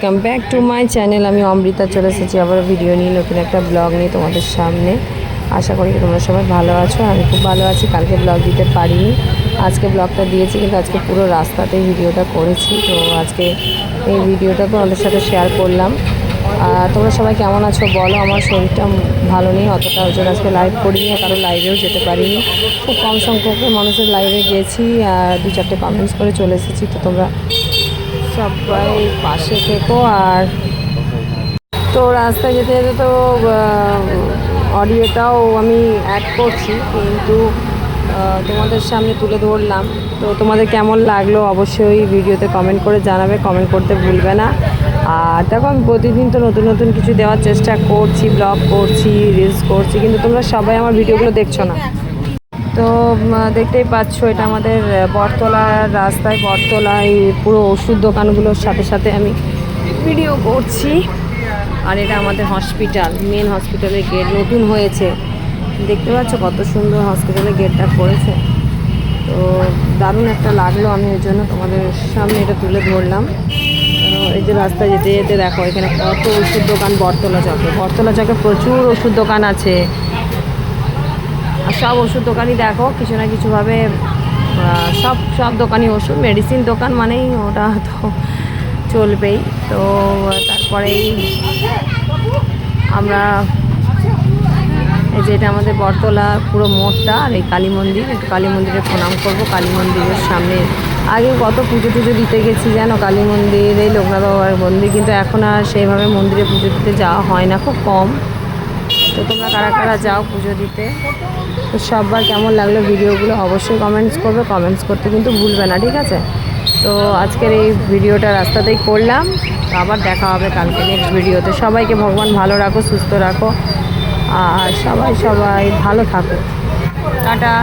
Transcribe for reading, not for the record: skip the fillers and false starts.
Welcome back to my channel. আমি অমৃতা চলে এসেছি আবার ভিডিও নিয়ে, নতুন একটা ব্লগ নিয়ে তোমাদের সামনে। আশা করি তোমরা সবাই ভালো আছো, আমি খুব ভালো আছি। কালকে ব্লগ দিতে পারিনি, আজকে ব্লগটা দিয়েছি, কিন্তু আজকে পুরো রাস্তাতেই ভিডিওটা করেছি। তো আজকে এই ভিডিওটা তোমাদের সাথে শেয়ার করলাম। তোমরা সবাই কেমন আছো বলো। আমার শরীরটা ভালো নেই অতটা, ওই জন্য আজকে লাইভ করিনি, কারো লাইভেও যেতে পারিনি। খুব কম সংখ্যক মানুষের লাইভে গিয়েছি আর 2-4টে কমেন্টস করে চলে এসেছি। তো তোমরা সবাই পাশে থেকো। আর তো রাস্তায় যেতে যেতে তো অডিওটাও আমি অ্যাড করছি, কিন্তু তোমাদের সামনে তুলে ধরলাম। তো তোমাদের কেমন লাগলো অবশ্যই ভিডিওতে কমেন্ট করে জানাবে, কমেন্ট করতে ভুলবে না। আর দেখো, আমি প্রতিদিন তো নতুন নতুন কিছু দেওয়ার চেষ্টা করছি, ব্লগ করছি, রিলস করছি, কিন্তু তোমরা সবাই আমার ভিডিওগুলো দেখছো না। তো দেখতেই পাচ্ছ, এটা আমাদের বটতলার রাস্তায়, বটতলায় পুরো ওষুধ দোকানগুলোর সাথে সাথে আমি ভিডিও করছি। আর এটা আমাদের হসপিটাল, মেন হসপিটালের গেট নতুন হয়েছে, দেখতে পাচ্ছ কত সুন্দর হসপিটালের গেটটা করেছে। তো দারুণ একটা লাগলো, আমি ওই জন্য তোমাদের সামনে এটা তুলে ধরলাম। এই যে রাস্তায় যেতে যেতে দেখো এখানে কত ওষুধ দোকান। বটতলা চকে প্রচুর ওষুধ দোকান আছে। আর সব ওষুধ দোকানই দেখো কিছু না কিছুভাবে, সব দোকানই ওষুধ, মেডিসিন দোকান মানেই ওটা তো চলবেই। তো তারপরেই আমরা এই যে এটা আমাদের বটতলা পুরো মোড়টা, আর এই কালী মন্দির, একটু কালী মন্দিরে প্রণাম করবো। কালী মন্দিরের সামনে আগে কত পুজো টুজো দিতে গেছি জানো, কালী মন্দির, এই লোকনাথ বাবার মন্দির, কিন্তু এখন আর সেইভাবে মন্দিরে পুজো দিতে যাওয়া হয় না, খুব কম। তো তোমরা কারা কারা যাও পুজো দিতে? তো সববার কেমন লাগলো ভিডিওগুলো অবশ্যই কমেন্টস করবে, কমেন্টস করতে কিন্তু ভুলবে না, ঠিক আছে? তো আজকের এই ভিডিওটা রাস্তাতেই করলাম। তো আবার দেখা হবে কালকে নেক্সট ভিডিওতে। সবাইকে ভগবান ভালো রাখো, সুস্থ রাখো, আর সবাই ভালো থাকো। টাটা।